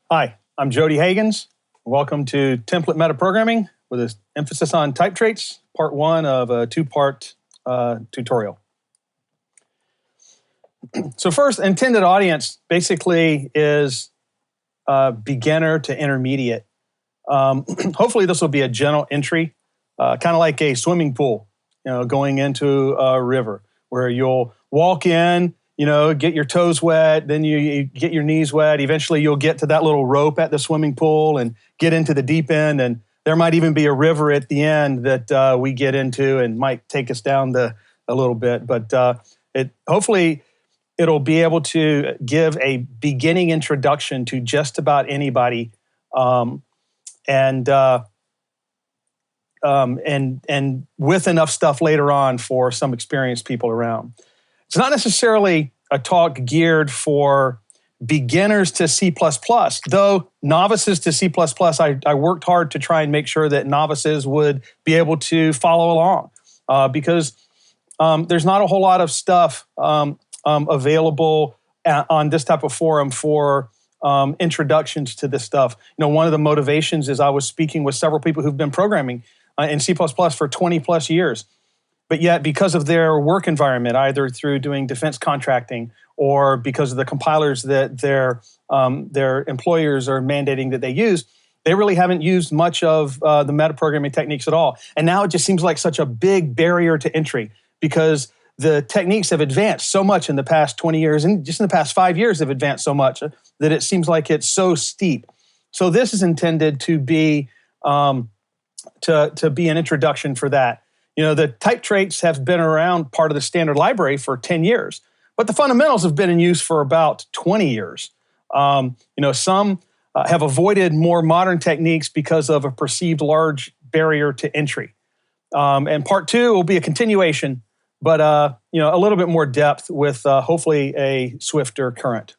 Hi, I'm Jody Hagins. Welcome to Template Metaprogramming with an emphasis on type traits, part one of a two-part tutorial. So first, intended audience basically is beginner to intermediate. Hopefully this will be a gentle entry, kind of like a swimming pool, going into a river where you'll walk in, get your toes wet, then you get your knees wet. Eventually you'll get to that little rope at the swimming pool and get into the deep end. And there might even be a river at the end that we get into and might take us down a little bit. But hopefully it'll be able to give a beginning introduction to just about anybody, and with enough stuff later on for some experienced people around. It's not necessarily a talk geared for beginners to C++, though novices to C++, I worked hard to try and make sure that novices would be able to follow along, because there's not a whole lot of stuff available on this type of forum for introductions to this stuff. One of the motivations is I was speaking with several people who've been programming in C++ for 20 plus years. But yet, because of their work environment, either through doing defense contracting or because of the compilers that their employers are mandating that they use, they really haven't used much of the metaprogramming techniques at all. And now it just seems like such a big barrier to entry because the techniques have advanced so much in the past 20 years, and just in the past 5 years have advanced so much that it seems like it's so steep. So this is intended to be an introduction for that. The type traits have been around part of the standard library for 10 years, but the fundamentals have been in use for about 20 years. Some have avoided more modern techniques because of a perceived large barrier to entry. And part two will be a continuation, but a little bit more depth with hopefully a swifter current.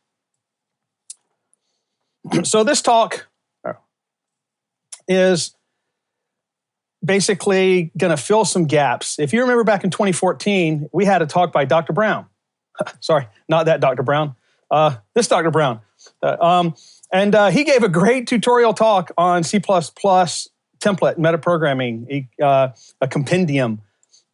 So this talk is basically going to fill some gaps. If you remember back in 2014, we had a talk by Dr. Brown. Sorry, not that Dr. Brown. This Dr. Brown. And he gave a great tutorial talk on C++ template metaprogramming, a compendium.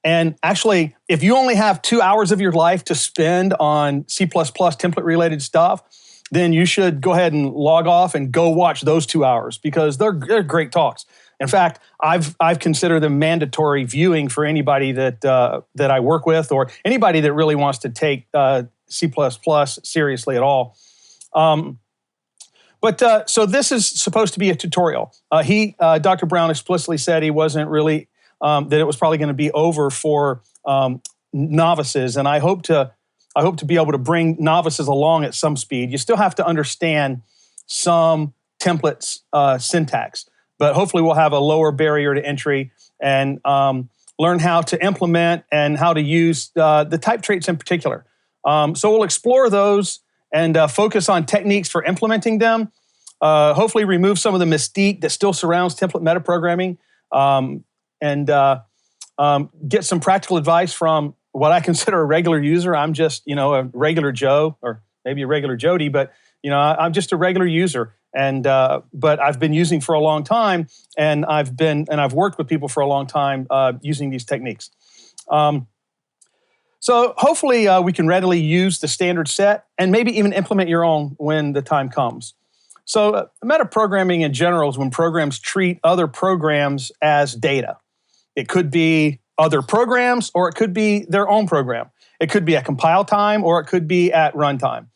And actually, if you only have 2 hours of your life to spend on C++ template-related stuff, then you should go ahead and log off and go watch those 2 hours because they're great talks. In fact, I've considered them mandatory viewing for anybody that I work with or anybody that really wants to take C++ seriously at all. So this is supposed to be a tutorial. Dr. Brown explicitly said he wasn't really, that it was probably going to be over for novices, and I hope to be able to bring novices along at some speed. You still have to understand some templates syntax, but hopefully we'll have a lower barrier to entry and learn how to implement and how to use the type traits in particular. So we'll explore those and focus on techniques for implementing them, hopefully remove some of the mystique that still surrounds template metaprogramming, and get some practical advice from what I consider a regular user. I'm just, a regular Joe, or maybe a regular Jody, but I'm just a regular user. And but I've been using for a long time, and I've worked with people for a long time using these techniques. So hopefully we can readily use the standard set and maybe even implement your own when the time comes. So metaprogramming in general is when programs treat other programs as data. It could be other programs, or it could be their own program. It could be at compile time, or it could be at runtime.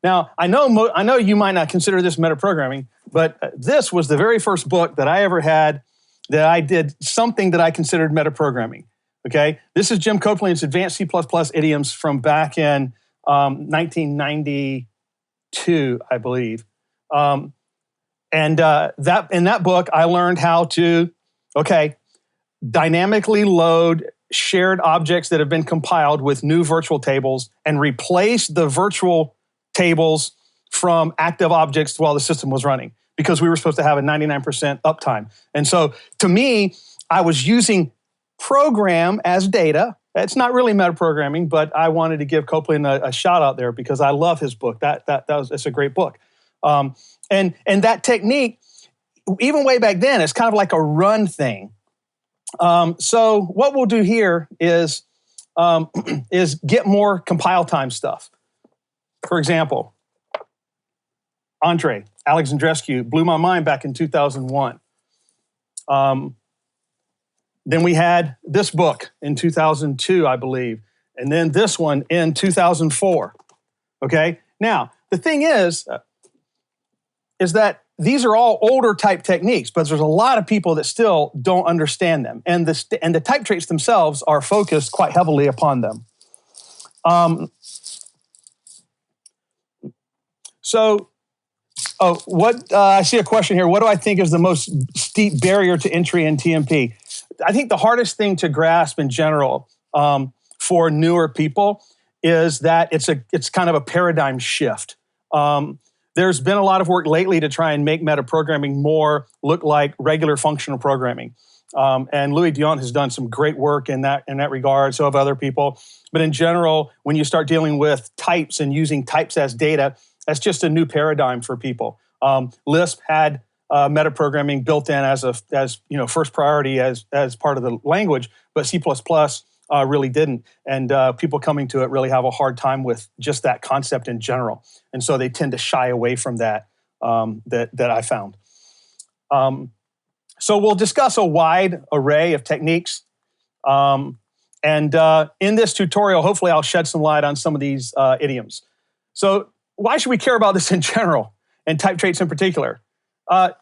Now, I know you might not consider this metaprogramming, but this was the very first book that I ever had that I did something that I considered metaprogramming. Okay, this is Jim Coplien's Advanced C++ Idioms from back in 1992, I believe. And in that book, I learned how to, dynamically load shared objects that have been compiled with new virtual tables and replace the virtual tables from active objects while the system was running, because we were supposed to have a 99% uptime. And so to me, I was using program as data. It's not really metaprogramming, but I wanted to give Coplien a shout out there because I love his book. It's a great book. And that technique, even way back then, it's kind of like a run thing. So what we'll do here is get more compile time stuff. For example, Andrei Alexandrescu blew my mind back in 2001. Then we had this book in 2002, I believe, and then this one in 2004. Okay? Now, the thing is that these are all older type techniques, but there's a lot of people that still don't understand them. And the type traits themselves are focused quite heavily upon them. I see a question here. What do I think is the most steep barrier to entry in TMP? I think the hardest thing to grasp in general for newer people is that it's kind of a paradigm shift. There's been a lot of work lately to try and make metaprogramming more look like regular functional programming. And Louis Dion has done some great work in that regard, so have other people. But in general, when you start dealing with types and using types as data, that's just a new paradigm for people. LisP had metaprogramming built in as first priority as part of the language, but C++ really didn't. And people coming to it really have a hard time with just that concept in general. And so they tend to shy away from that that I found. So we'll discuss a wide array of techniques. And in this tutorial, hopefully I'll shed some light on some of these idioms. So why should we care about this in general and type traits in particular?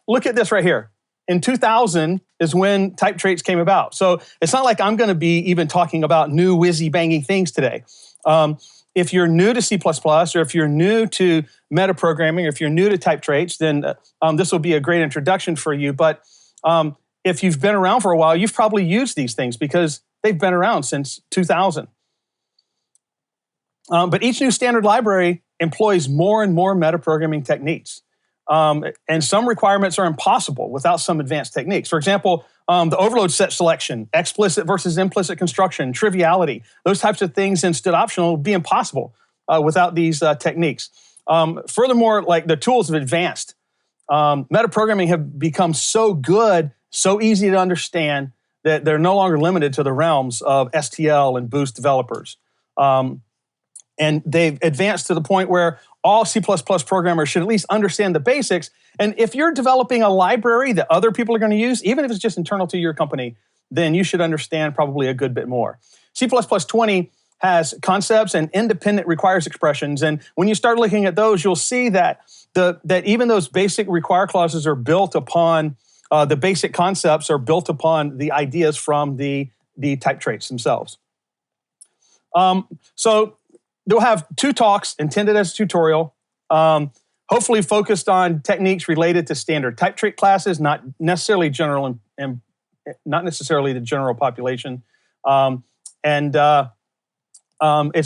Look at this right here. In 2000 is when type traits came about. So it's not like I'm going to be even talking about new whizzy-banging things today. If you're new to C++, or if you're new to metaprogramming, or if you're new to type traits, then this will be a great introduction for you. But if you've been around for a while, you've probably used these things because they've been around since 2000. But each new standard library employs more and more metaprogramming techniques. And some requirements are impossible without some advanced techniques. For example, the overload set selection, explicit versus implicit construction, triviality, those types of things in std optional would be impossible without these techniques. Furthermore, like the tools have advanced. Metaprogramming have become so good, so easy to understand that they're no longer limited to the realms of STL and Boost developers. And they've advanced to the point where all C++ programmers should at least understand the basics. And if you're developing a library that other people are going to use, even if it's just internal to your company, then you should understand probably a good bit more. C++20 has concepts and independent requires expressions. And when you start looking at those, you'll see that even those basic require clauses are built upon, the basic concepts are built upon the ideas from the type traits themselves. So they'll have 2 talks intended as a tutorial, hopefully focused on techniques related to standard type trait classes, not necessarily general and not necessarily the general population. It's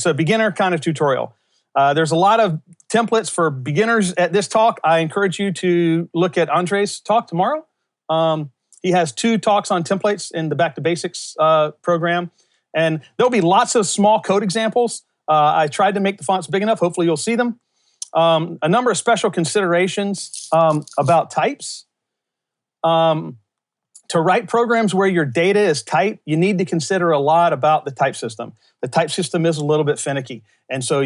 a beginner kind of tutorial. There's a lot of templates for beginners at this talk. I encourage you to look at Andrei's talk tomorrow. He has 2 talks on templates in the Back to Basics program. And there'll be lots of small code examples. I tried to make the fonts big enough. Hopefully you'll see them. A number of special considerations about types. To write programs where your data is type, you need to consider a lot about the type system. The type system is a little bit finicky. And so,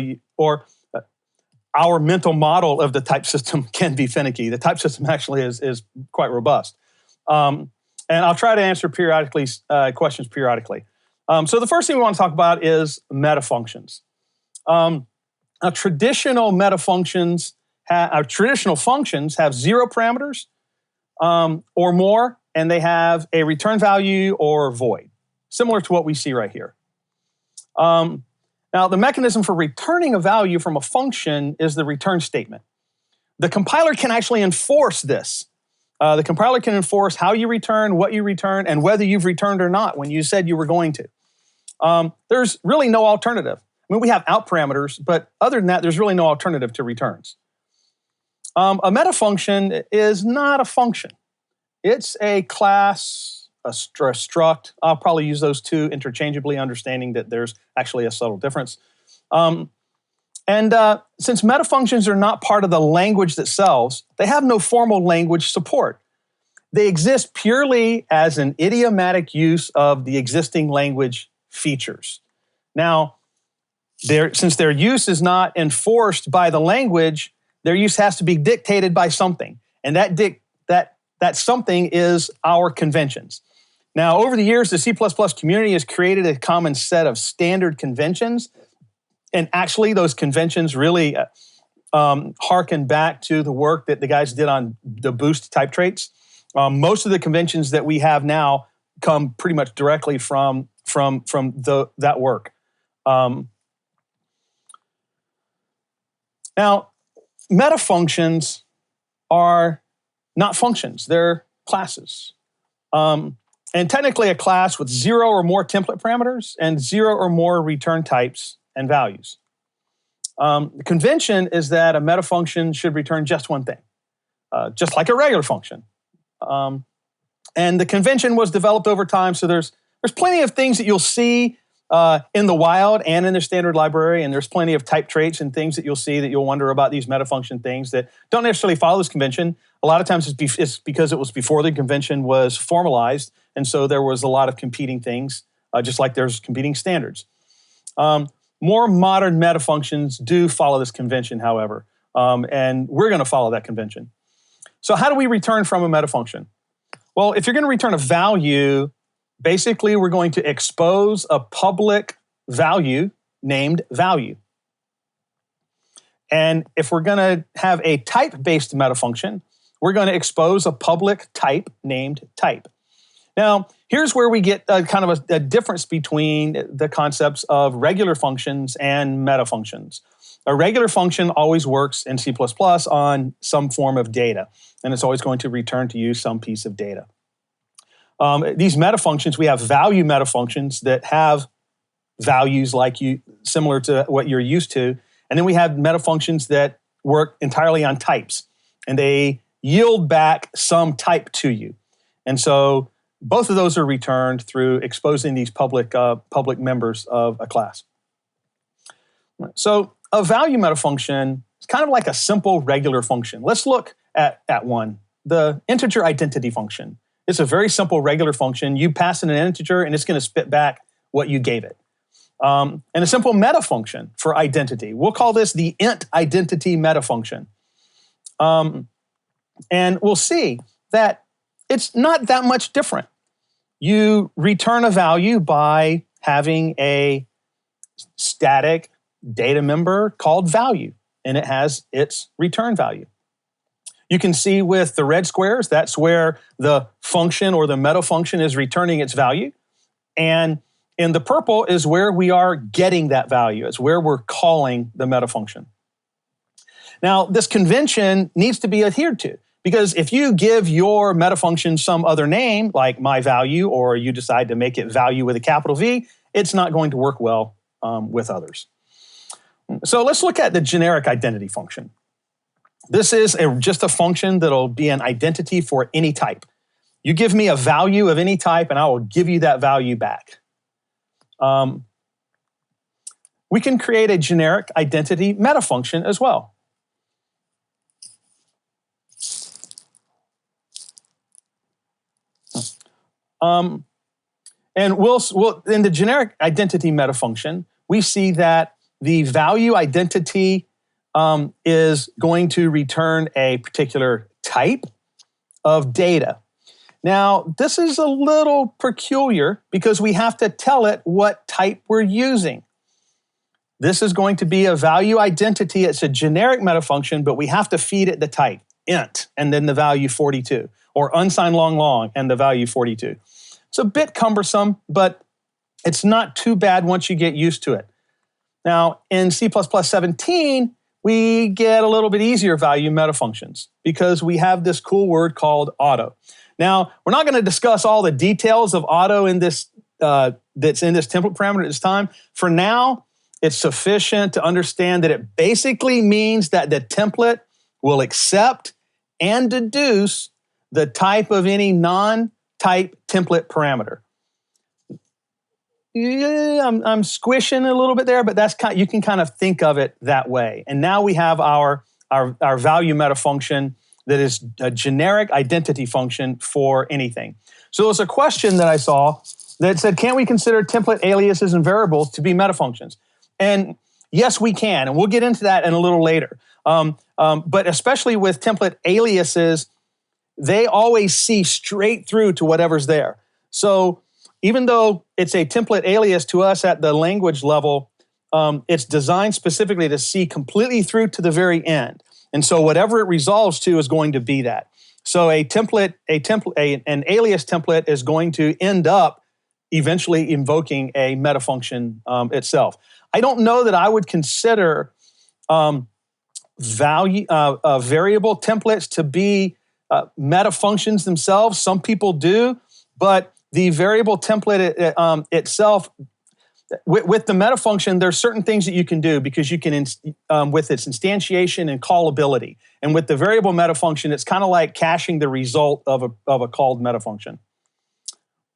our mental model of the type system can be finicky. The type system actually is quite robust. And I'll try to answer questions periodically. So the first thing we want to talk about is metafunctions. Traditional metafunctions, traditional functions have 0 parameters or more, and they have a return value or void, similar to what we see right here. Now, the mechanism for returning a value from a function is the return statement. The compiler can actually enforce this. The compiler can enforce how you return, what you return, and whether you've returned or not when you said you were going to. There's really no alternative. I mean, we have out parameters, but other than that, there's really no alternative to returns. A metafunction is not a function. It's a class, a struct. I'll probably use those 2 interchangeably, understanding that there's actually a subtle difference. And And since metafunctions are not part of the language themselves, they have no formal language support. They exist purely as an idiomatic use of the existing language features. Now, since their use is not enforced by the language, their use has to be dictated by something. And that something is our conventions. Now, over the years, the C++ community has created a common set of standard conventions. And actually, those conventions really harken back to the work that the guys did on the boost type traits. Most of the conventions that we have now come pretty much directly from that work. Now, metafunctions are not functions, they're classes. And technically a class with 0 or more template parameters and 0 or more return types and values. The convention is that a metafunction should return just one thing, just like a regular function. And the convention was developed over time, so there's plenty of things that you'll see in the wild and in the standard library, and there's plenty of type traits and things that you'll see that you'll wonder about these metafunction things that don't necessarily follow this convention. A lot of times it's because it was before the convention was formalized, and so there was a lot of competing things, just like there's competing standards. More modern metafunctions do follow this convention, however, and we're going to follow that convention. So how do we return from a metafunction? Well, if you're going to return a value, basically we're going to expose a public value named value. And if we're going to have a type-based metafunction, we're going to expose a public type named type. Now, here's where we get kind of a difference between the concepts of regular functions and metafunctions. A regular function always works in C++ on some form of data, and it's always going to return to you some piece of data. These metafunctions, we have value metafunctions that have values similar to what you're used to, and then we have metafunctions that work entirely on types, and they yield back some type to you. And so both of those are returned through exposing these public members of a class. So a value metafunction is kind of like a simple regular function. Let's look at one, the integer identity function. It's a very simple regular function. You pass in an integer and it's going to spit back what you gave it. And a simple metafunction for identity. We'll call this the int identity metafunction. And we'll see that it's not that much different. You return a value by having a static data member called value, and it has its return value. You can see with the red squares, that's where the function or the metafunction is returning its value. And in the purple is where we are getting that value. It's where we're calling the metafunction. Now, this convention needs to be adhered to, because if you give your metafunction some other name, like my value, or you decide to make it value with a capital V, it's not going to work well with others. So let's look at the generic identity function. This is just a function that'll be an identity for any type. You give me a value of any type, and I will give you that value back. We can create a generic identity metafunction as well. And we'll in the generic identity metafunction, we see that the value identity is going to return a particular type of data. Now, this is a little peculiar because we have to tell it what type we're using. This is going to be a value identity. It's a generic metafunction, but we have to feed it the type, int, and then the value 42, or unsigned long, and the value 42. It's a bit cumbersome, but it's not too bad once you get used to it. Now, in C++17, we get a little bit easier value metafunctions because we have this cool word called auto. Now, we're not going to discuss all the details of auto in this that's in this template parameter at this time. For now, it's sufficient to understand that it basically means that the template will accept and deduce the type of any non-type template parameter. I'm squishing a little bit there, but that's you can kind of think of it that way. And now we have our value meta function that is a generic identity function for anything. So there's a question that I saw that said, can we consider template aliases and variables to be meta functions? And yes, we can, and we'll get into that in a little later. But especially with template aliases, they always see straight through to whatever's there. So even though it's a template alias to us at the language level, it's designed specifically to see completely through to the very end. And so whatever it resolves to is going to be that. So an alias template is going to end up eventually invoking a meta function itself. I don't know that I would consider variable templates to be meta functions themselves. Some people do, but the variable template itself, with the meta function, there's certain things that you can do because you can, with its instantiation and callability. And with the variable meta function, it's kind of like caching the result of a called meta function.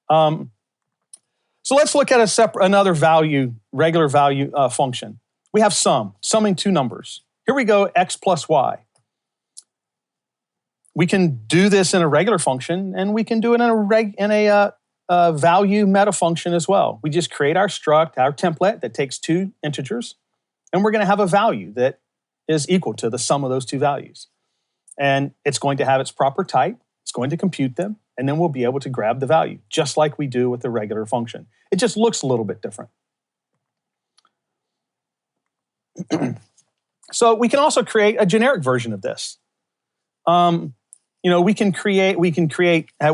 So let's look at another regular value function. We have summing two numbers. Here we go, x plus y. We can do this in a regular function, and we can do it in a value meta function as well. We just create our struct, our template that takes two integers, and we're going to have a value that is equal to the sum of those two values. And it's going to have its proper type, it's going to compute them, and then we'll be able to grab the value, just like we do with the regular function. It just looks a little bit different. So we can also create a generic version of this. We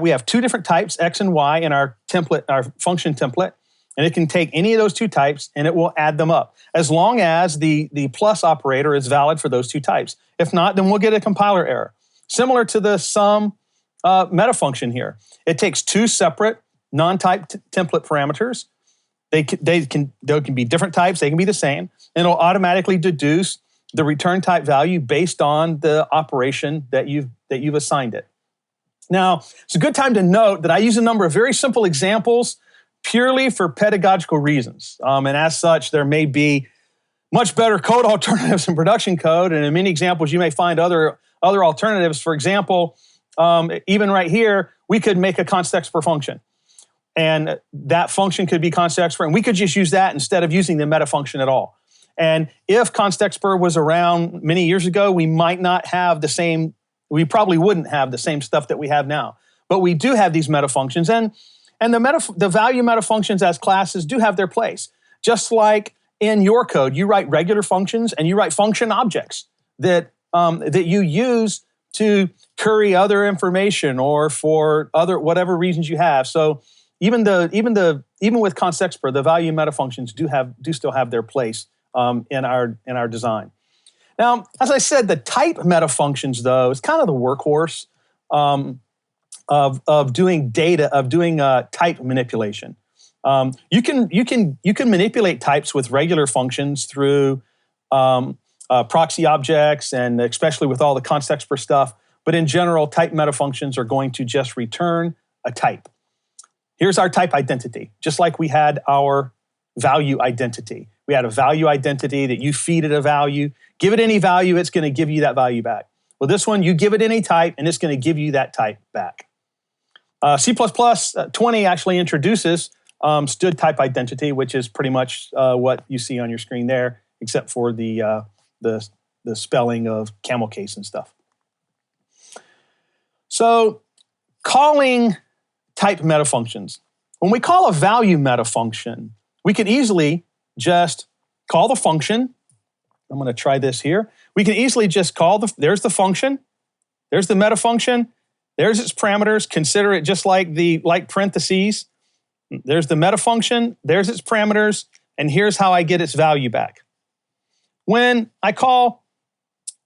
have two different types, x and y, in our template, our function template, and it can take any of those two types and it will add them up, as long as the plus operator is valid for those two types. If not, then we'll get a compiler error. Similar to the sum meta function here. It takes two separate non-type template parameters. They can be different types, they can be the same, and it'll automatically deduce the return type value based on the operation that you've assigned it. Now, it's a good time to note that I use a number of very simple examples purely for pedagogical reasons. And as such, there may be much better code alternatives in production code, and in many examples, you may find other alternatives. For example, even right here, we could make a const expr function. And that function could be const expr, and we could just use that instead of using the meta function at all. And if const expr was around many years ago, we might not have the same, we probably wouldn't have the same stuff that we have now. But we do have these meta functions, and the value meta functions as classes do have their place. Just like in your code, you write regular functions and you write function objects that you use to query other information or for whatever reasons you have. So even with const expr, the value meta functions do still have their place in our design. Now, as I said, the type meta functions, though, is kind of the workhorse of doing type manipulation. You can manipulate types with regular functions through proxy objects, and especially with all the const expr stuff. But in general, type meta functions are going to just return a type. Here's our type identity, just like we had our value identity. We had a value identity that you feed it a value. Give it any value, it's going to give you that value back. Well, this one, you give it any type, and it's going to give you that type back. C++20 actually introduces std type identity, which is pretty much what you see on your screen there, except for the spelling of camel case and stuff. So, calling type meta functions. When we call a value meta function, we can easily just call the function. I'm going to try this here. We can easily just call there's the function, there's the meta function, there's its parameters. Consider it just like parentheses. There's the meta function, there's its parameters, and here's how I get its value back. When I call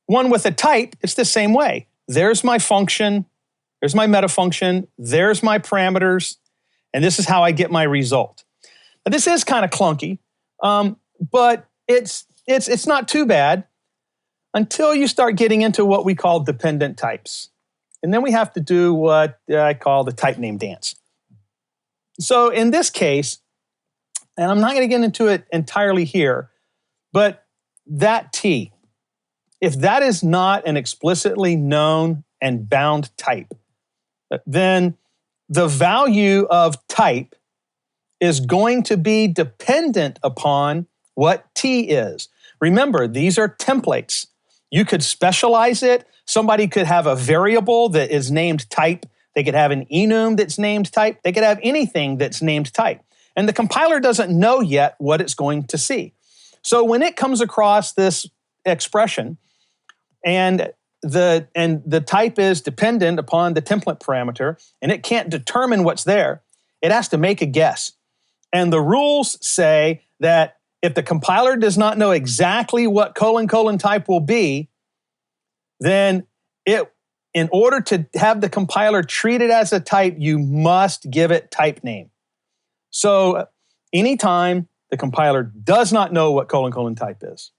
one with a type, it's the same way. There's my function, there's my meta function, there's my parameters, and this is how I get my result. Now, this is kind of clunky, but it's not too bad until you start getting into what we call dependent types. And then we have to do what I call the type name dance. So in this case, And I'm not going to get into it entirely here, but that T, if that is not an explicitly known and bound type, then the value of type is going to be dependent upon what T is. Remember, these are templates. You could specialize it. Somebody could have a variable that is named type. They could have an enum that's named type. They could have anything that's named type. And the compiler doesn't know yet what it's going to see. So when it comes across this expression and the type is dependent upon the template parameter and it can't determine what's there, it has to make a guess. And the rules say that if the compiler does not know exactly what : type will be, then in order to have the compiler treat it as a type, you must give it type name. So anytime the compiler does not know what : type is,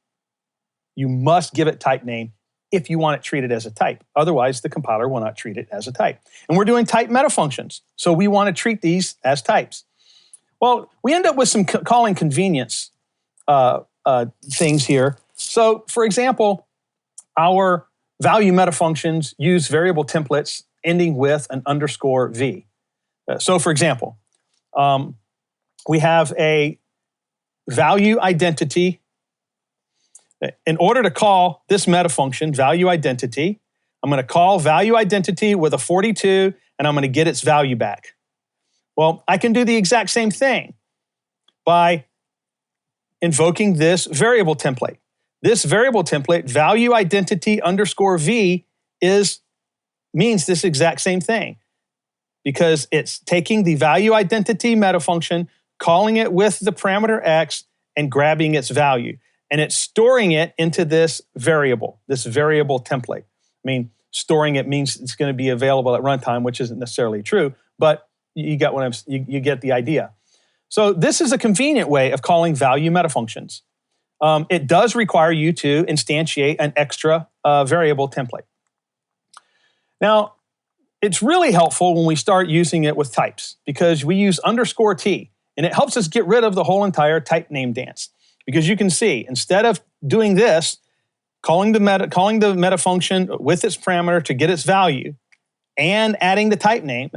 you must give it type name if you want it treated as a type. Otherwise, the compiler will not treat it as a type. And we're doing type metafunctions, so we want to treat these as types. Well, we end up with some calling convenience things here. So, for example, our value metafunctions use variable templates ending with an _v. So, for example, we have a value identity. In order to call this metafunction, value identity, I'm going to call value identity with a 42, and I'm going to get its value back. Well, I can do the exact same thing by invoking this variable template. This variable template, value identity _v, means this exact same thing because it's taking the value identity metafunction, calling it with the parameter x, and grabbing its value. And it's storing it into this variable template. I mean, storing it means it's going to be available at runtime, which isn't necessarily true, but you get you get the idea. So this is a convenient way of calling value metafunctions. It does require you to instantiate an extra variable template. Now, it's really helpful when we start using it with types because we use _t, and it helps us get rid of the whole entire type name dance. Because you can see, instead of doing this, calling the metafunction with its parameter to get its value and adding the type name,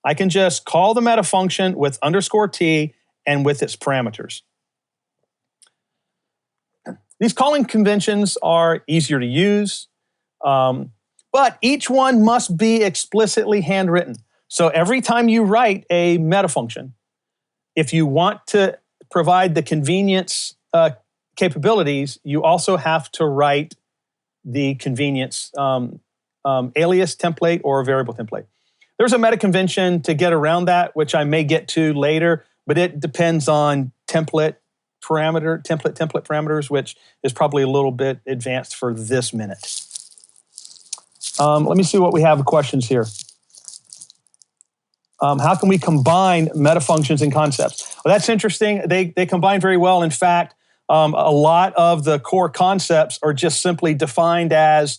I can just call the metafunction with _t and with its parameters. These calling conventions are easier to use, but each one must be explicitly handwritten. So every time you write a metafunction, if you want to provide the convenience capabilities, you also have to write the convenience alias template or variable template. There's a meta convention to get around that, which I may get to later, but it depends on template parameters, which is probably a little bit advanced for this minute. Let me see what we have questions here. How can we combine metafunctions and concepts? Well, that's interesting. They combine very well. In fact, a lot of the core concepts are just simply defined as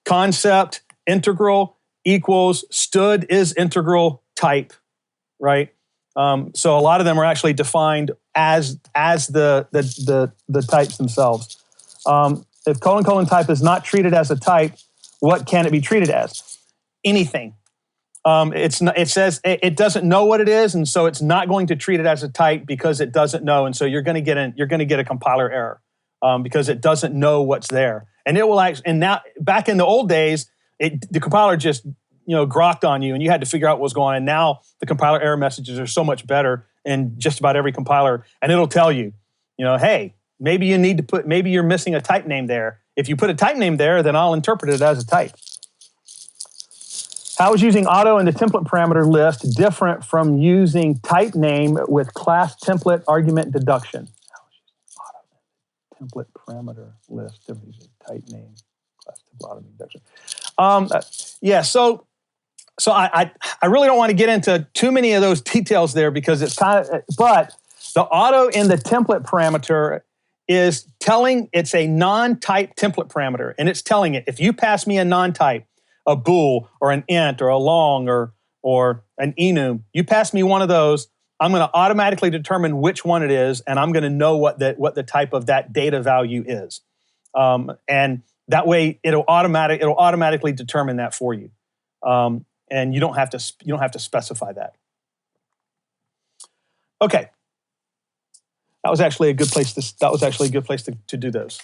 concept integral equals stood is integral type, right? So a lot of them are actually defined as the types themselves. If : type is not treated as a type, what can it be treated as? Anything. It says it doesn't know what it is, and so it's not going to treat it as a type because it doesn't know, and so you're going to get a compiler error because it doesn't know what's there, and it will actually. And now, back in the old days, the compiler just grokked on you, and you had to figure out what was going on. And now the compiler error messages are so much better in just about every compiler, and it'll tell you, hey, maybe you need to put, maybe you're missing a type name there. If you put a type name there, then I'll interpret it as a type. How is using auto in the template parameter list different from using type name with class template argument deduction? How is using auto in the template parameter list different from using type name, class template argument deduction? Yeah, so I really don't want to get into too many of those details there because it's but the auto in the template parameter is telling, it's a non-type template parameter, and it's telling it, if you pass me a non-type, a bool or an int or a long or an enum, you pass me one of those, I'm going to automatically determine which one it is, and I'm going to know what the type of that data value is. And that way, it'll automatically determine that for you, and you don't have to specify that. Okay, that was actually a good place to do those,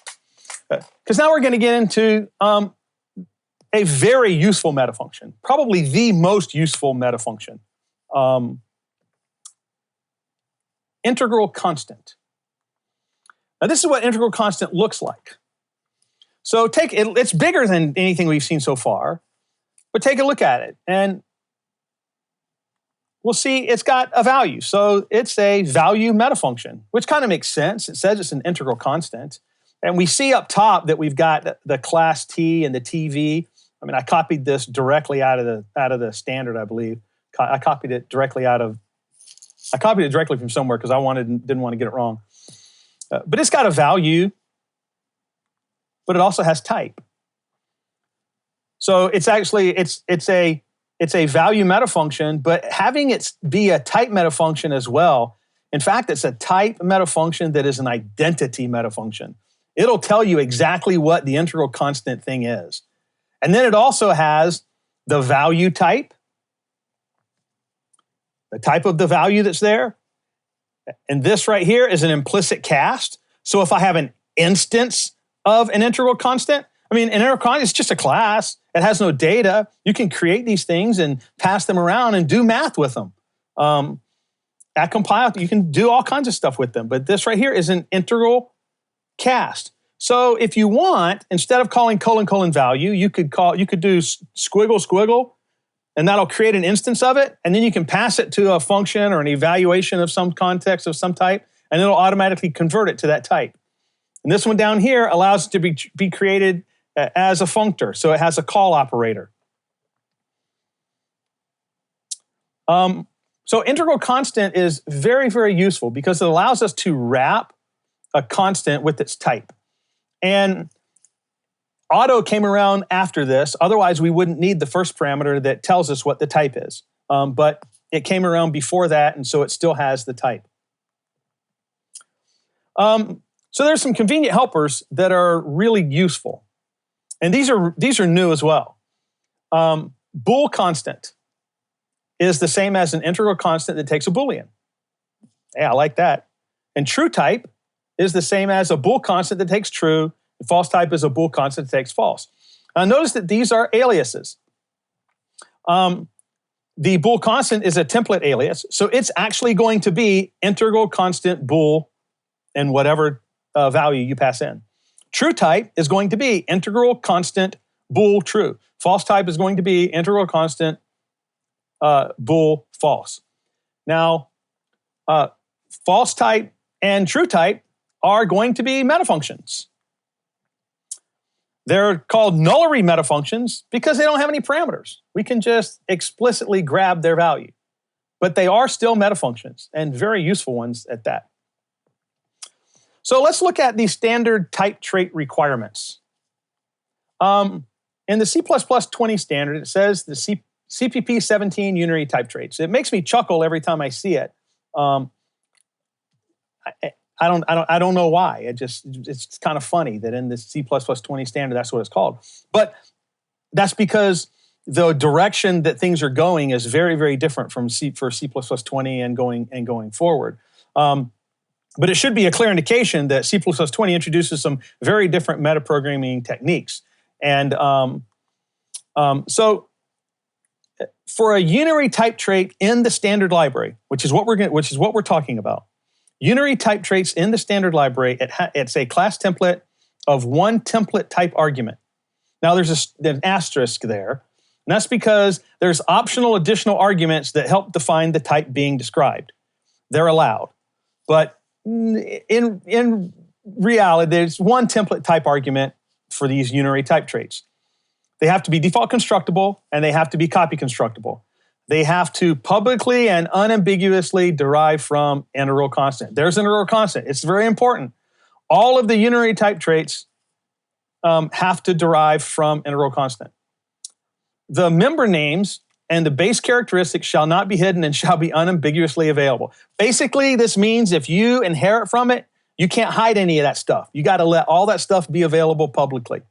because now we're going to get into a very useful metafunction, probably the most useful metafunction, integral constant. Now, this is what integral constant looks like. So it's bigger than anything we've seen so far, but take a look at it, and we'll see it's got a value. So it's a value metafunction, which kind of makes sense. It says it's an integral constant. And we see up top that we've got the class T and the TV. I mean, I copied this directly out of the standard, I believe. I copied it directly from somewhere because I didn't want to get it wrong. But it's got a value, but it also has type. So it's actually it's a value metafunction, but having it be a type metafunction as well. In fact, it's a type metafunction that is an identity metafunction. It'll tell you exactly what the integral constant thing is. And then it also has the value type, the type of the value that's there. And this right here is an implicit cast. So if I have an instance of an integral constant, I mean, an integral constant is just a class. It has no data. You can create these things and pass them around and do math with them. At compile, you can do all kinds of stuff with them. But this right here is an integral cast. So if you want, instead of calling : value, you could do squiggle, and that'll create an instance of it. And then you can pass it to a function or an evaluation of some context of some type, and it'll automatically convert it to that type. And this one down here allows it to be created as a functor, so it has a call operator. So integral constant is very, very useful because it allows us to wrap a constant with its type. And auto came around after this. Otherwise, we wouldn't need the first parameter that tells us what the type is. But it came around before that, and so it still has the type. So there's some convenient helpers that are really useful. And these are new as well. Bool constant is the same as an integral constant that takes a Boolean. Yeah, I like that. And true type is the same as a bool constant that takes true. And false type is a bool constant that takes false. Now notice that these are aliases. The bool constant is a template alias, so it's actually going to be integral constant bool and whatever value you pass in. True type is going to be integral constant bool true. False type is going to be integral constant bool false. Now, false type and true type are going to be metafunctions. They're called nullary metafunctions because they don't have any parameters. We can just explicitly grab their value. But they are still metafunctions, and very useful ones at that. So let's look at the standard type trait requirements. In the C++20 standard, it says the Cpp17 Unary Type Trait. So it makes me chuckle every time I see it. I don't know why. It's kind of funny that in the C++20 standard that's what it's called. But that's because the direction that things are going is very, very different from C++20 and going forward. But it should be a clear indication that C++20 introduces some very different metaprogramming techniques. And so for a Unary Type Trait in the standard library, which is what we're talking about, Unary Type Traits in the standard library, it's a class template of one template type argument. Now there's an asterisk there, and that's because there's optional additional arguments that help define the type being described. They're allowed. But in reality, there's one template type argument for these Unary Type Traits. They have to be default constructible, and they have to be copy constructible. They have to publicly and unambiguously derive from integral constant. There's an integral constant. It's very important. All of the Unary Type Traits have to derive from integral constant. The member names and the base characteristics shall not be hidden and shall be unambiguously available. Basically, this means if you inherit from it, you can't hide any of that stuff. You got to let all that stuff be available publicly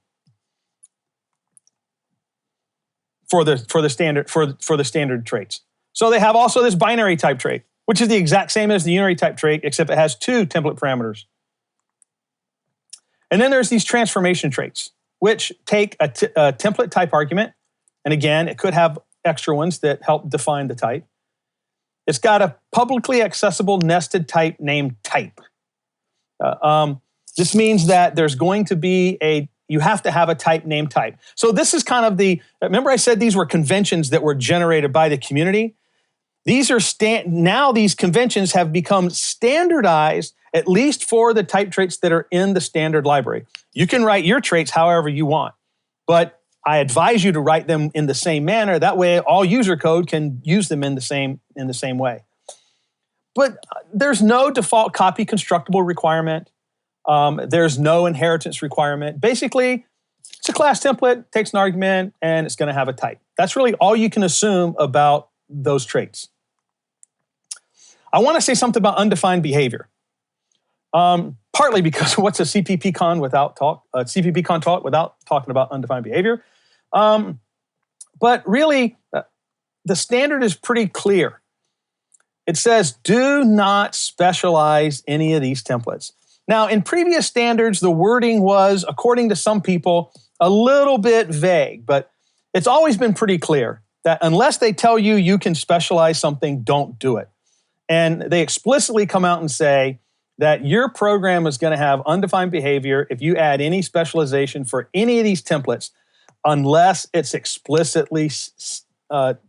for the standard traits. So they have also this binary type trait, which is the exact same as the unary type trait, except it has 2 template parameters. And then there's these transformation traits, which take a template type argument. And again, it could have extra ones that help define the type. It's got a publicly accessible nested type named type. This means that there's going to be you have to have a type named type. So this is kind of remember I said these were conventions that were generated by the community? These are now these conventions have become standardized, at least for the type traits that are in the standard library. You can write your traits however you want, but I advise you to write them in the same manner. That way, all user code can use them in the same way. But there's no default copy constructible requirement. There's no inheritance requirement. Basically, it's a class template, takes an argument, and it's going to have a type. That's really all you can assume about those traits. I want to say something about undefined behavior. Partly because what's a CppCon without CppCon talk without talking about undefined behavior. But really, the standard is pretty clear. It says, do not specialize any of these templates. Now, in previous standards, the wording was, according to some people, a little bit vague, but it's always been pretty clear that unless they tell you you can specialize something, don't do it. And they explicitly come out and say that your program is going to have undefined behavior if you add any specialization for any of these templates, unless it's explicitly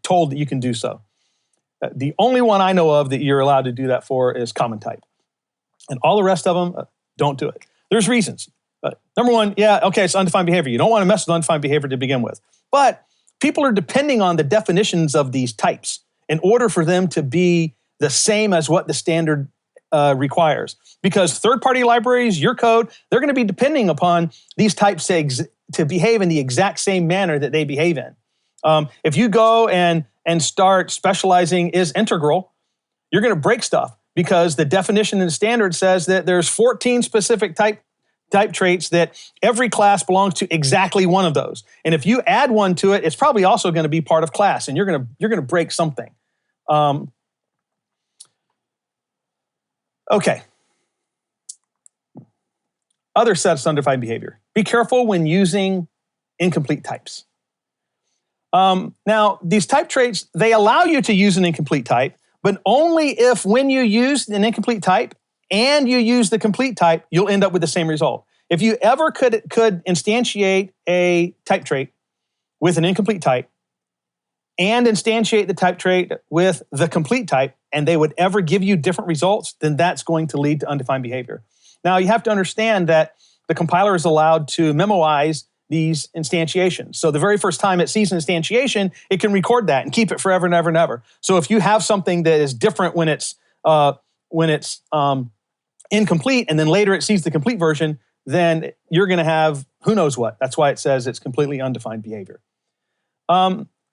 told that you can do so. The only one I know of that you're allowed to do that for is common type. And all the rest of them, don't do it. There's reasons. Number one, yeah, okay, it's undefined behavior. You don't want to mess with undefined behavior to begin with. But people are depending on the definitions of these types in order for them to be the same as what the standard requires. Because third-party libraries, your code, they're going to be depending upon these types to behave in the exact same manner that they behave in. If you go and start specializing is integral, you're going to break stuff because the definition in the standard says that there's 14 specific type traits that every class belongs to exactly one of those. And if you add one to it, it's probably also going to be part of class, and you're going to break something. Okay. Other sets of undefined behavior. Be careful when using incomplete types. Now, these type traits, they allow you to use an incomplete type, but only if when you use an incomplete type and you use the complete type, you'll end up with the same result. If you ever could instantiate a type trait with an incomplete type and instantiate the type trait with the complete type, and they would ever give you different results, then that's going to lead to undefined behavior. Now, you have to understand that the compiler is allowed to memoize these instantiations. So the very first time it sees an instantiation, it can record that and keep it forever and ever and ever. So if you have something that is different when it's incomplete, and then later it sees the complete version, then you're going to have who knows what. That's why it says it's completely undefined behavior.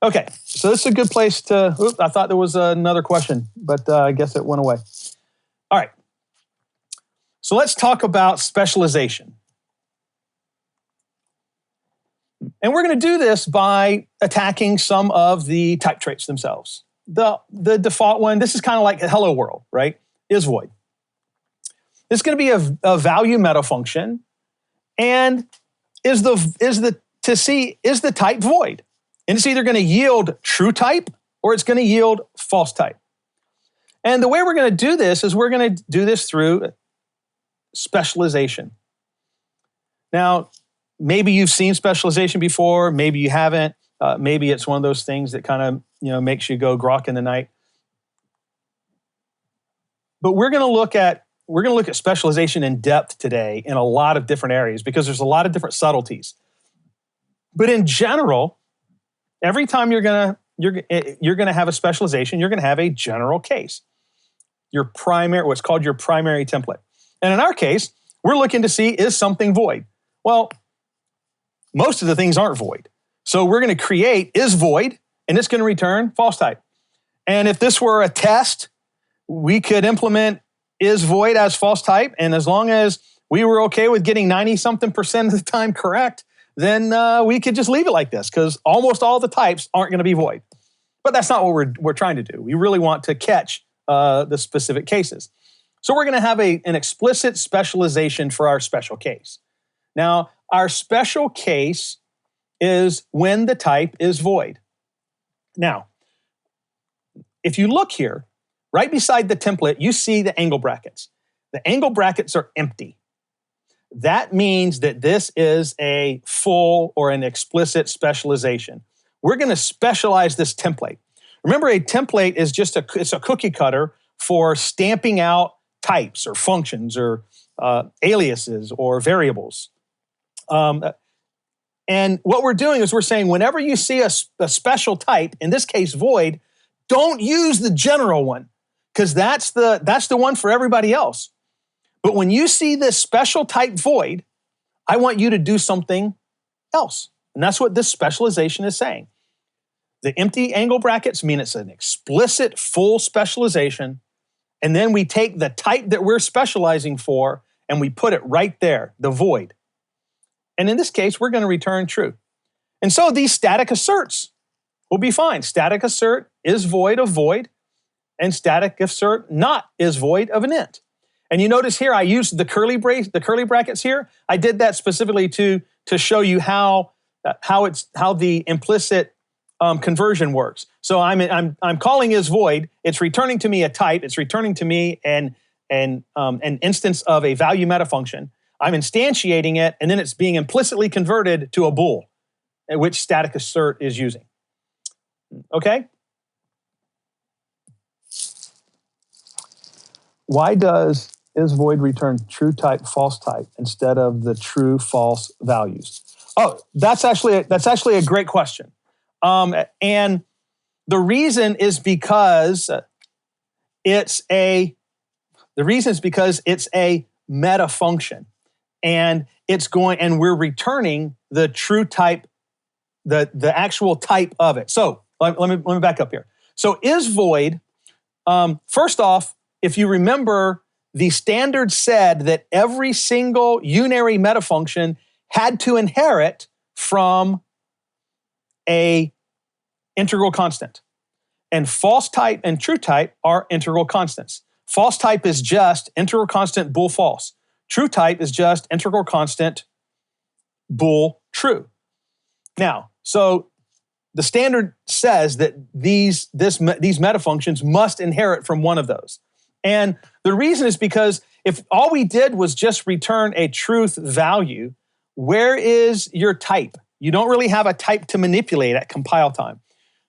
Okay, so this is a good place to, I thought there was another question, but I guess it went away. All right, so let's talk about specialization. And we're going to do this by attacking some of the type traits themselves. The default one, this is kind of like a hello world, right? Is void. This is going to be a value meta function, and is the type void? And it's either going to yield true type or it's going to yield false type. And the way we're going to do this is we're going to do this through specialization. Now, maybe you've seen specialization before, maybe you haven't. Maybe it's one of those things that kind of makes you go grok in the night. But we're going to look at specialization in depth today in a lot of different areas because there's a lot of different subtleties. But in general, every time you're gonna have a specialization, you're gonna have a general case. What's called your primary template. And in our case, we're looking to see, is something void? Well, most of the things aren't void. So we're gonna create is void, and it's going to return false type. And if this were a test, we could implement is void as false type, and as long as we were okay with getting 90-something% of the time correct, then we could just leave it like this, because almost all the types aren't going to be void. But that's not what we're trying to do. We really want to catch the specific cases. So we're going to have an explicit specialization for our special case. Now, our special case is when the type is void. Now, if you look here, right beside the template, you see the angle brackets. The angle brackets are empty. That means that this is a full or an explicit specialization. We're going to specialize this template. Remember, a template is just it's a cookie cutter for stamping out types or functions or aliases or variables. And what we're doing is we're saying whenever you see a special type, in this case void, don't use the general one, because that's the one for everybody else. But when you see this special type void, I want you to do something else. And that's what this specialization is saying. The empty angle brackets mean it's an explicit full specialization. And then we take the type that we're specializing for and we put it right there, the void. And in this case, we're going to return true. And so these static asserts will be fine. Static assert is void of void, and static assert not is void of an int. And you notice here, I used the curly brackets here. I did that specifically to show you how the implicit conversion works. So I'm calling is void. It's returning to me a type. It's returning to me an instance of a value metafunction. I'm instantiating it, and then it's being implicitly converted to a bool, which static assert is using. Okay? Why does is void return true type, false type instead of the true, false values? Oh, that's actually a great question. And the reason is because it's a metafunction, and we're returning the true type, the actual type of it. So let me back up here. So is void, first off, if you remember, the standard said that every single unary metafunction had to inherit from a integral constant. And false type and true type are integral constants. False type is just integral constant bool false. True type is just integral constant bool true. Now, so the standard says that these metafunctions must inherit from one of those. And the reason is because if all we did was just return a truth value, where is your type? You don't really have a type to manipulate at compile time.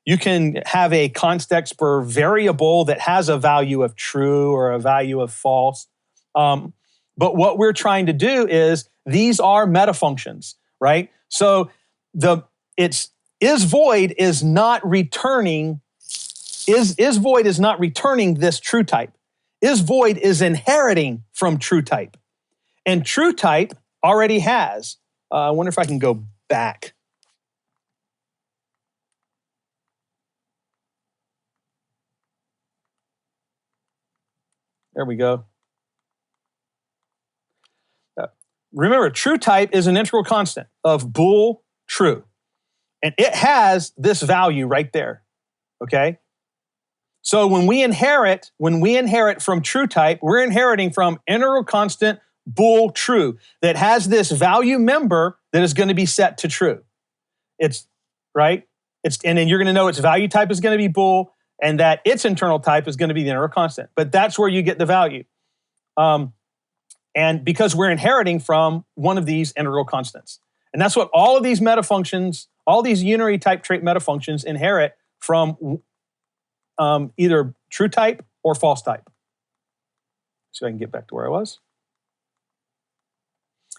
You can have a context per variable that has a value of true or a value of false. But what we're trying to do is these are metafunctions, right? So is void is not returning this true type. Is void is inheriting from true type. And true type already has. I wonder if I can go back. There we go. Remember, true type is an integral constant of bool true. And it has this value right there, okay? So when we inherit from true type, we're inheriting from integral constant bool true that has this value member that is going to be set to true. It's right. And then you're going to know its value type is going to be bool, and that its internal type is going to be the integral constant. But that's where you get the value. And because we're inheriting from one of these integral constants. And that's what all of these metafunctions, all these unary type trait metafunctions inherit from either true type or false type. So I can get back to where I was.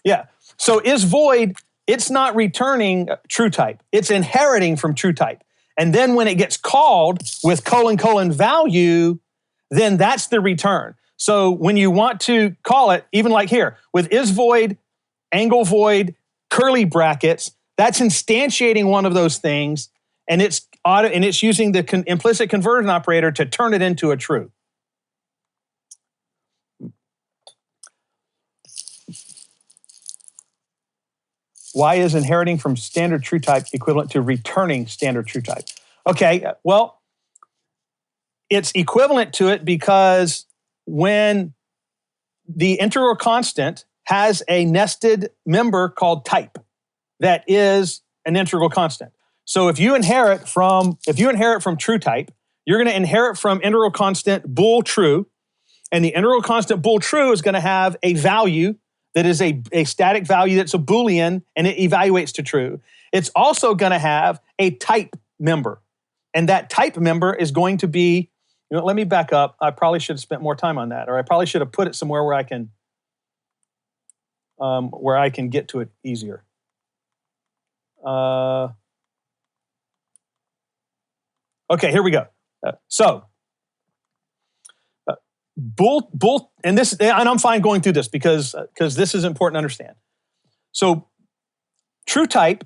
Yeah, so is void, it's not returning true type. It's inheriting from true type. And then when it gets called with : value, then that's the return. So when you want to call it, even like here, with is void, angle void, curly brackets, that's instantiating one of those things, and it's and it's using the implicit conversion operator to turn it into a true. Why is inheriting from standard true type equivalent to returning standard true type? Okay, well, it's equivalent to it because when the integral constant has a nested member called type that is an integral constant. So if you inherit from true type, you're going to inherit from integral constant bool true, and the integral constant bool true is going to have a value that is a static value that's a Boolean, and it evaluates to true. It's also going to have a type member, and that type member is going to be, let me back up. I probably should have spent more time on that, or I probably should have put it somewhere where I can get to it easier. Okay, here we go. Bool, and I'm fine going through this because this is important to understand. So true type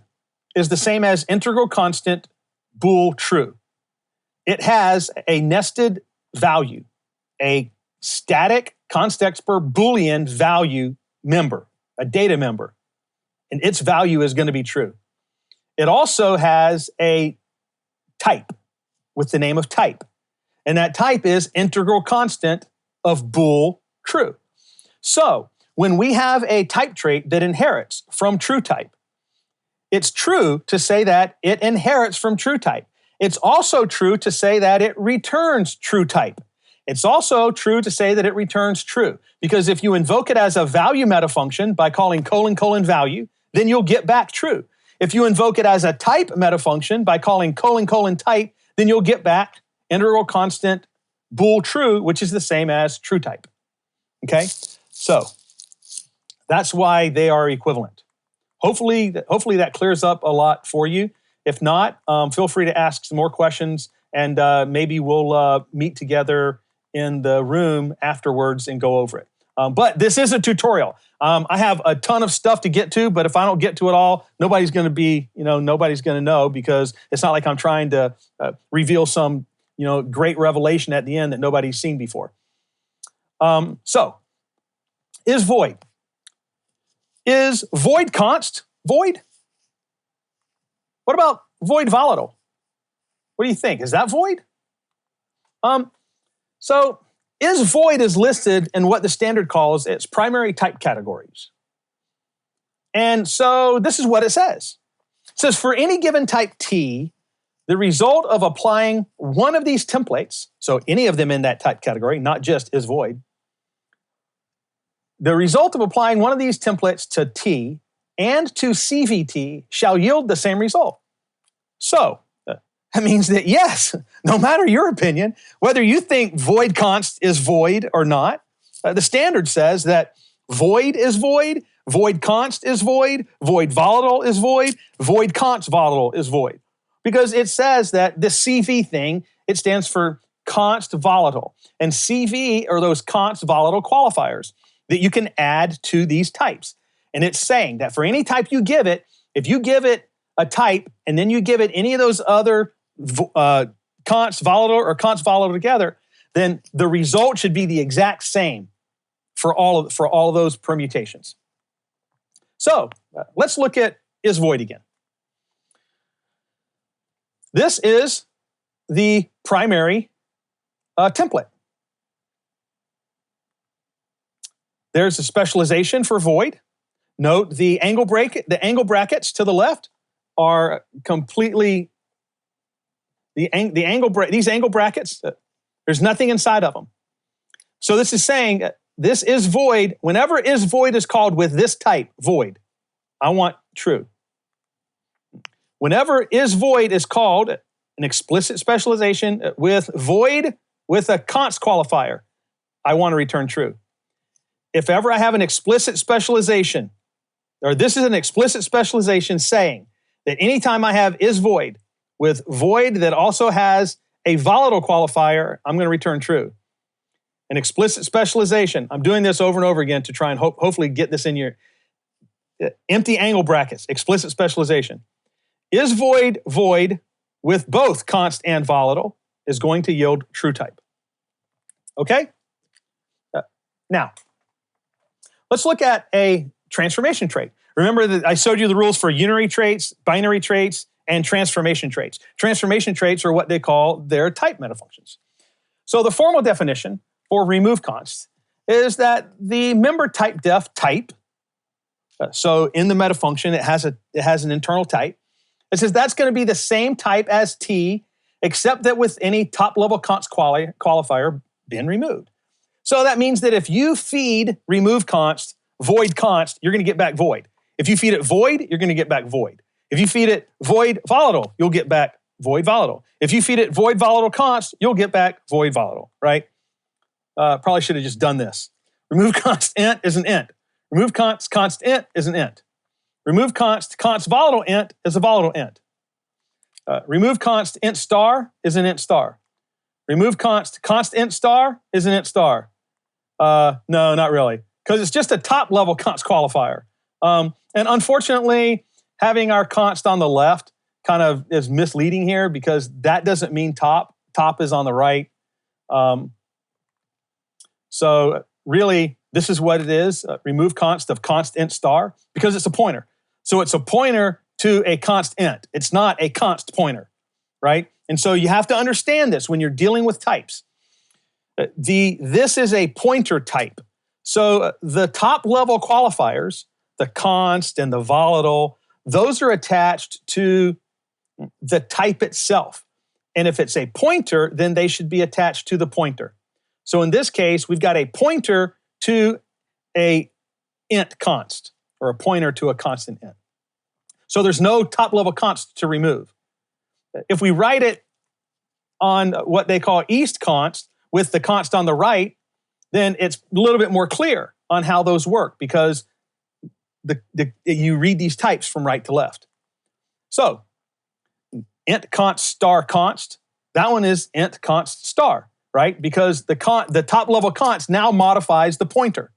is the same as integral constant bool true. It has a nested value, a static const per Boolean value member, a data member, and its value is going to be true. It also has a type with the name of type, and that type is integral constant of bool true. So when we have a type trait that inherits from true type, it's true to say that it inherits from true type. It's also true to say that it returns true type. It's also true to say that it returns true, because if you invoke it as a value metafunction by calling : value, then you'll get back true. If you invoke it as a type metafunction by calling : type, then you'll get back integral constant bool true, which is the same as true type. Okay? So that's why they are equivalent. Hopefully that clears up a lot for you. If not, feel free to ask some more questions, and maybe we'll meet together in the room afterwards and go over it. But this is a tutorial. I have a ton of stuff to get to, but if I don't get to it all, nobody's going to know, because it's not like I'm trying to reveal some great revelation at the end that nobody's seen before. So, is void? Is void const void? What about void volatile? What do you think? Is that void? So is void is listed in what the standard calls its primary type categories. And so this is what it says. It says for any given type T, the result of applying one of these templates, so any of them in that type category, not just is void, the result of applying one of these templates to T and to CVT shall yield the same result. So that means that yes, no matter your opinion, whether you think void const is void or not, the standard says that void is void, void const is void, void volatile is void, void const volatile is void. Because it says that the CV thing, it stands for const volatile. And CV are those const volatile qualifiers that you can add to these types. And it's saying that for any type you give it, if you give it a type and then you give it any of those other const volatile or const volatile together, then the result should be the exact same for all of those permutations. So let's look at is void again. This is the primary template. There's a specialization for void. Note the angle brackets to the left are completely these angle brackets. There's nothing inside of them. So this is saying this is void. Whenever is void is called with this type void, I want true. Whenever is void is called an explicit specialization with void with a const qualifier, I want to return true. If ever I have an explicit specialization, or this is an explicit specialization saying that anytime I have is void with void that also has a volatile qualifier, I'm going to return true. An explicit specialization, I'm doing this over and over again to try and hopefully get this in your empty angle brackets, explicit specialization. Is void void with both const and volatile is going to yield true type. Okay? Now, let's look at a transformation trait. Remember that I showed you the rules for unary traits, binary traits, and transformation traits. Transformation traits are what they call their type metafunctions. So the formal definition for remove const is that the member type def type, so in the metafunction it has an internal type. It says that's going to be the same type as T, except that with any top-level const qualifier been removed. So that means that if you feed remove const, void const, you're going to get back void. If you feed it void, you're going to get back void. If you feed it void volatile, you'll get back void volatile. If you feed it void volatile const, you'll get back void volatile, right? Probably should have just done this. Remove const int is an int. Remove const int is an int. Remove const volatile int is a volatile int. Remove const int star is an int star. Remove const int star is an int star. No, not really, because it's just a top-level const qualifier. And unfortunately, having our const on the left kind of is misleading here because that doesn't mean top. Top is on the right. So really, this is what it is. Remove const of const int star because it's a pointer. So it's a pointer to a const int. It's not a const pointer, right? And so you have to understand this when you're dealing with types. This is a pointer type. So the top level qualifiers, the const and the volatile, those are attached to the type itself. And if it's a pointer, then they should be attached to the pointer. So in this case, we've got a pointer to a int const, or a pointer to a constant int. So there's no top level const to remove. If we write it on what they call east const with the const on the right, then it's a little bit more clear on how those work because you read these types from right to left. So int const star const, that one is int const star, right? Because the top level const now modifies the pointer.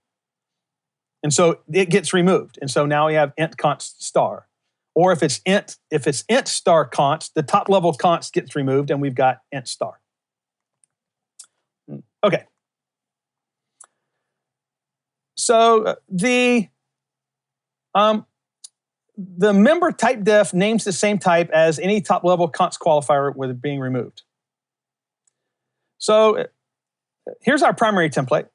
And so it gets removed. And so now we have int const star. Or if it's int star const, the top level const gets removed and we've got int star. Okay. So the member type def names the same type as any top level const qualifier with it being removed. So here's our primary template.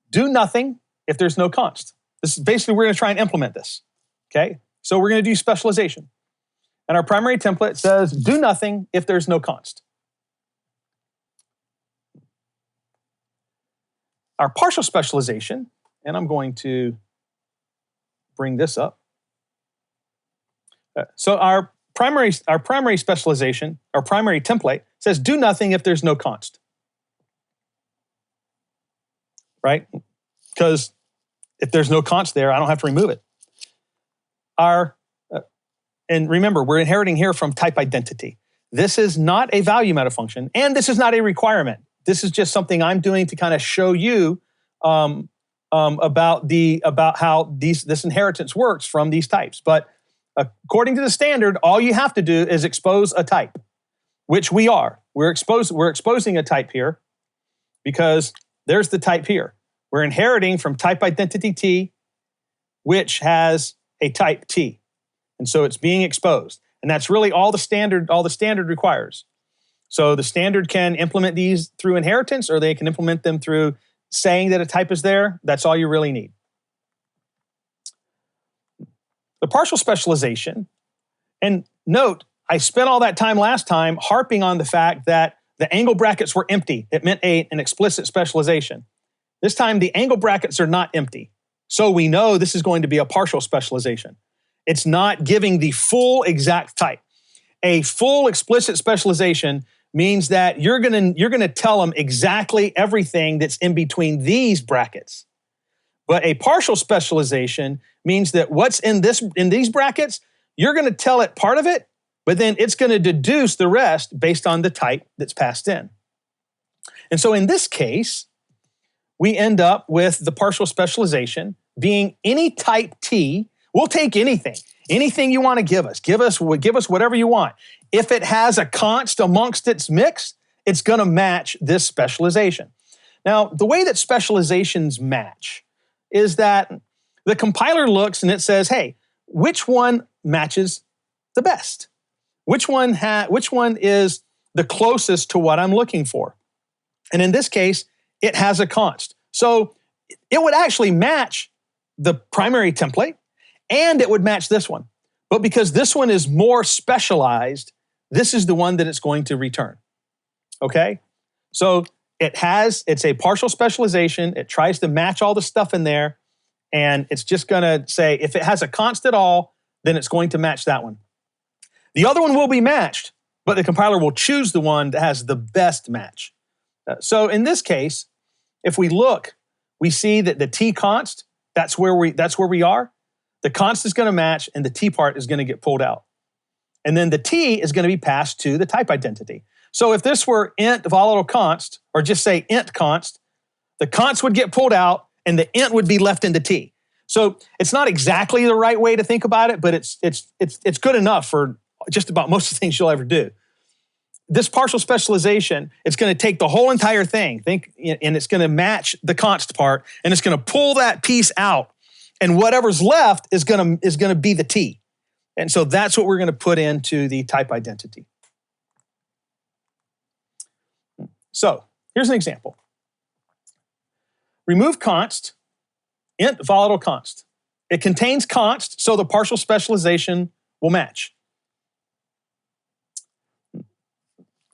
Do nothing if there's no const. This is basically, we're going to try and implement this. Okay. So we're going to do specialization. And our primary template says, do nothing if there's no const. Our partial specialization, and I'm going to bring this up. So our primary specialization, our primary template says, do nothing if there's no const. Right? Because if there's no const there, I don't have to remove it. And remember, we're inheriting here from type identity. This is not a value metafunction, and this is not a requirement. This is just something I'm doing to kind of show you about how this inheritance works from these types. But according to the standard, all you have to do is expose a type, which we are. We're exposing a type here because there's the type here. We're inheriting from type identity T, which has a type T. And so it's being exposed. And that's really all the standard requires. So the standard can implement these through inheritance, or they can implement them through saying that a type is there. That's all you really need. The partial specialization, and note, I spent all that time last time harping on the fact that the angle brackets were empty. It meant an explicit specialization. This time the angle brackets are not empty. So we know this is going to be a partial specialization. It's not giving the full exact type. A full explicit specialization means that you're gonna tell them exactly everything that's in between these brackets. But a partial specialization means that what's in these brackets, you're gonna tell it part of it, but then it's gonna deduce the rest based on the type that's passed in. And so in this case, we end up with the partial specialization being any type T. We'll take anything. Anything you want to give us whatever you want. If it has a const amongst its mix, it's going to match this specialization. Now, the way that specializations match is that the compiler looks and it says, hey, which one matches the best? Which one is the closest to what I'm looking for? And in this case, it has a const. So it would actually match the primary template, and it would match this one. But because this one is more specialized, this is the one that it's going to return. Okay? So it's a partial specialization. It tries to match all the stuff in there, and it's just going to say, if it has a const at all, then it's going to match that one. The other one will be matched, but the compiler will choose the one that has the best match. So in this case, if we look, we see that the T const, that's where we are. The const is going to match, and the T part is going to get pulled out. And then the T is going to be passed to the type identity. So if this were int volatile const, or just say int const, the const would get pulled out, and the int would be left in the T. So it's not exactly the right way to think about it, but it's good enough for just about most of the things you'll ever do. This partial specialization, it's going to take the whole entire thing, and it's going to match the const part, and it's going to pull that piece out, and whatever's left is going to be the T. And so that's what we're going to put into the type identity. So here's an example. Remove const, int volatile const. It contains const, so the partial specialization will match.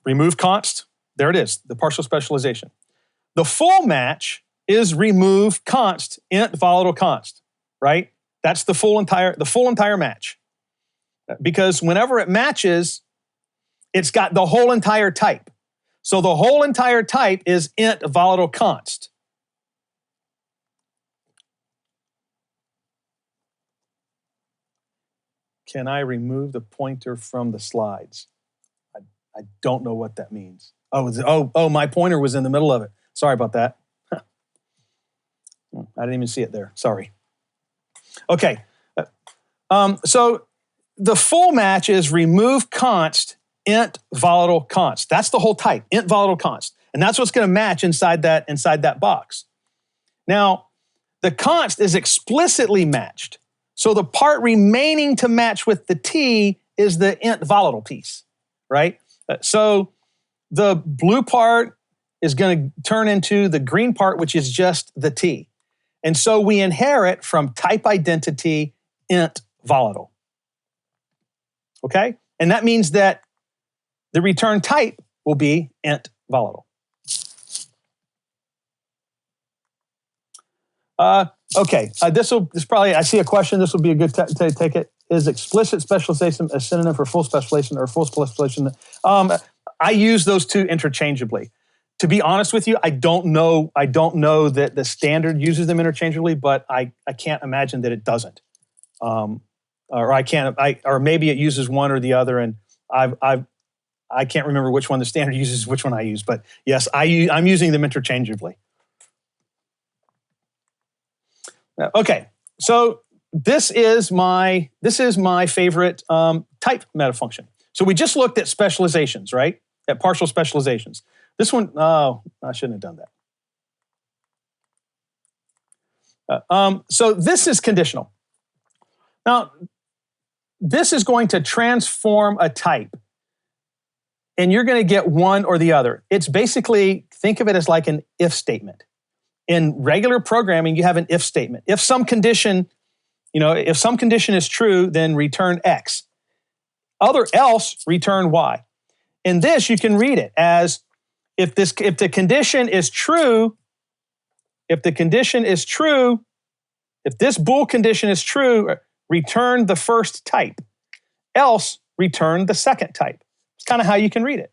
Remove const, there it is, the partial specialization. The full match is remove const, int volatile const, right? That's the full entire match. Because whenever it matches, it's got the whole entire type. So the whole entire type is int volatile const. Can I remove the pointer from the slides? I don't know what that means. Oh, my pointer was in the middle of it. Sorry about that. I didn't even see it there. Sorry. Okay. So the full match is remove const, int volatile const. That's the whole type, int volatile const. And that's what's going to match inside that box. Now, the const is explicitly matched. So the part remaining to match with the T is the int volatile piece, right? So the blue part is going to turn into the green part, which is just the T. And so we inherit from type identity int volatile. Okay? And that means that the return type will be int volatile. Okay, this probably, I see a question, this will be a good to take it. Is explicit specialization a synonym for full specialization or full specialization? I use those two interchangeably. To be honest with you, I don't know that the standard uses them interchangeably, but I can't imagine that it doesn't. Or maybe it uses one or the other, and I can't remember which one the standard uses, which one I use. But yes, I'm using them interchangeably. Okay, so this is my favorite type metafunction. So we just looked at specializations, right? At partial specializations. This one, oh, I shouldn't have done that. So this is conditional. Now, this is going to transform a type, and you're going to get one or the other. It's basically, think of it as like an if statement. In regular programming, you have an if statement. If some condition is true, then return X. Else, return Y. In this, you can read it as if the condition is true, if this bool condition is true, return the first type. Else, return the second type. It's kind of how you can read it,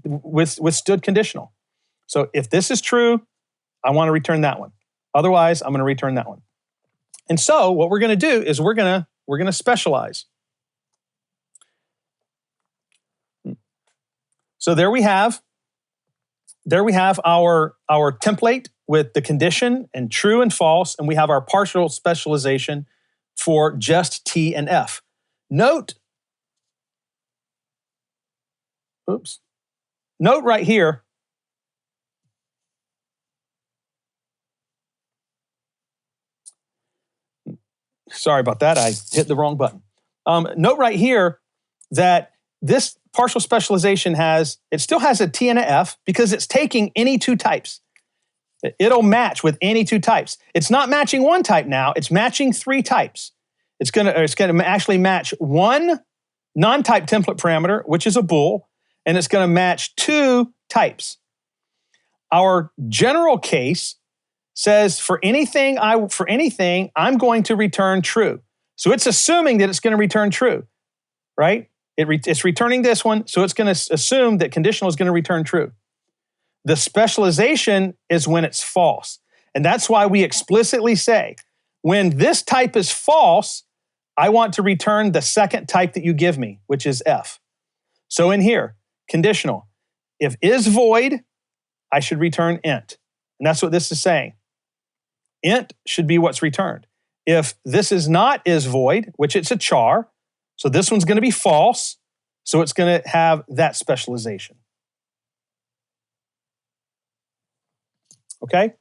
withstood conditional. So if this is true, I want to return that one. Otherwise, I'm going to return that one. And so what we're going to do is we're going to specialize. So there we have our template with the condition and true and false, and we have our partial specialization for just T and F. Note right here, sorry about that, I hit the wrong button. Note right here that this partial specialization still has a T and a F because it's taking any two types. It'll match with any two types. It's not matching one type now, it's matching three types. It's gonna actually match one non-type template parameter, which is a bool, and it's gonna match two types. Our general case says for anything, I'm going to return true. So it's assuming that it's going to return true, right? It's returning this one, so it's going to assume that conditional is going to return true. The specialization is when it's false. And that's why we explicitly say, when this type is false, I want to return the second type that you give me, which is F. So in here, conditional. If is void, I should return int. And that's what this is saying. Int should be what's returned. If this is not is void, which it's a char, so this one's going to be false, so it's going to have that specialization. Okay?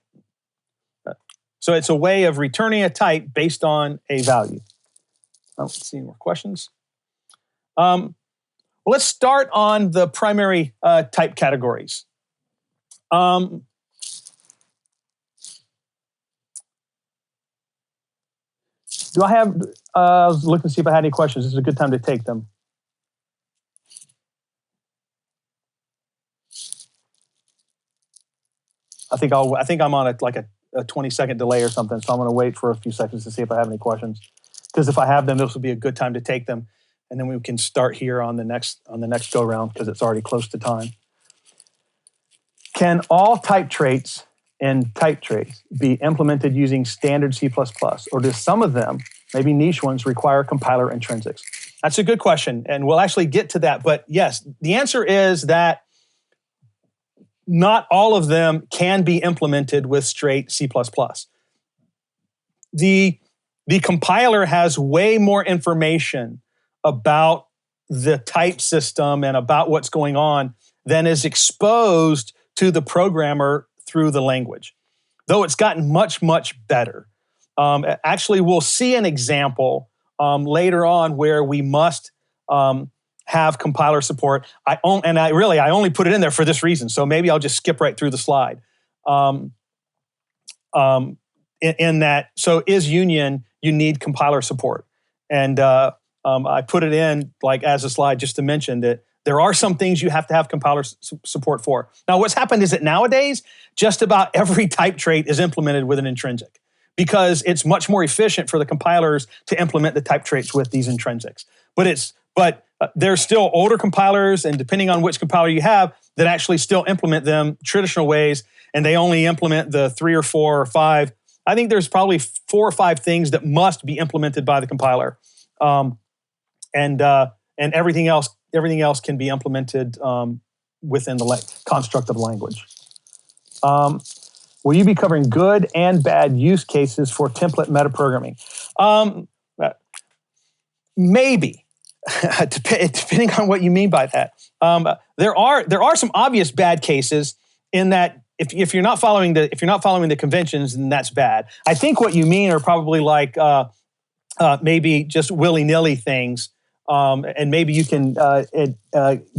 So it's a way of returning a type based on a value. Let's see, more questions. Well, let's start on the primary type categories. Do I have, I was looking to see if I had any questions. This is a good time to take them. I think I'm on a 20-second delay or something, so I'm going to wait for a few seconds to see if I have any questions. Because if I have them, this will be a good time to take them, and then we can start here on the next go round because it's already close to time. Can all type traits and type traits be implemented using standard C++, or do some of them, maybe niche ones, require compiler intrinsics? That's a good question, and we'll actually get to that. But yes, the answer is that not all of them can be implemented with straight C++. The compiler has way more information about the type system and about what's going on than is exposed to the programmer through the language, though it's gotten much, much better. Actually, we'll see an example later on where we must have compiler support. I only put it in there for this reason, so maybe I'll just skip right through the slide. In that, so is union, you need compiler support. And I put it in like as a slide just to mention that there are some things you have to have compiler support for. Now, what's happened is that nowadays, just about every type trait is implemented with an intrinsic because it's much more efficient for the compilers to implement the type traits with these intrinsics. But there's still older compilers, and depending on which compiler you have, that actually still implement them traditional ways, and they only implement the 3 or 4 or 5. I think there's probably 4 or 5 things that must be implemented by the compiler, and everything else can be implemented within the construct of language. Will you be covering good and bad use cases for template metaprogramming? Maybe, depending on what you mean by that. There are some obvious bad cases in that if you're not following the conventions, then that's bad. I think what you mean are probably like maybe just willy-nilly things. And maybe you can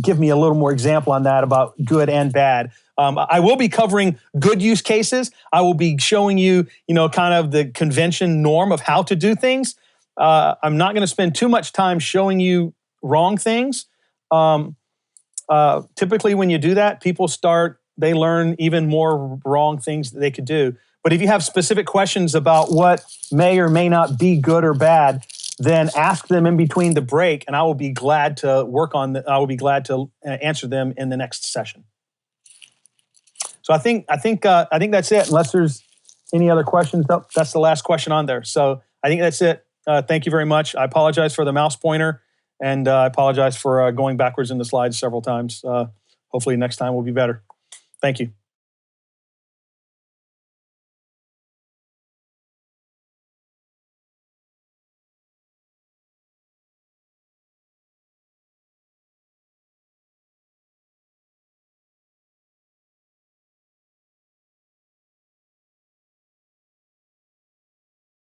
give me a little more example on that about good and bad. I will be covering good use cases. I will be showing you, kind of the convention norm of how to do things. I'm not going to spend too much time showing you wrong things. Typically, when you do that, they learn even more wrong things that they could do. But if you have specific questions about what may or may not be good or bad, then ask them in between the break, and I will be glad to answer them in the next session. So I think that's it. Unless there's any other questions, that's the last question on there. So I think that's it. Thank you very much. I apologize for the mouse pointer, and I apologize for going backwards in the slides several times. Hopefully next time will be better. Thank you.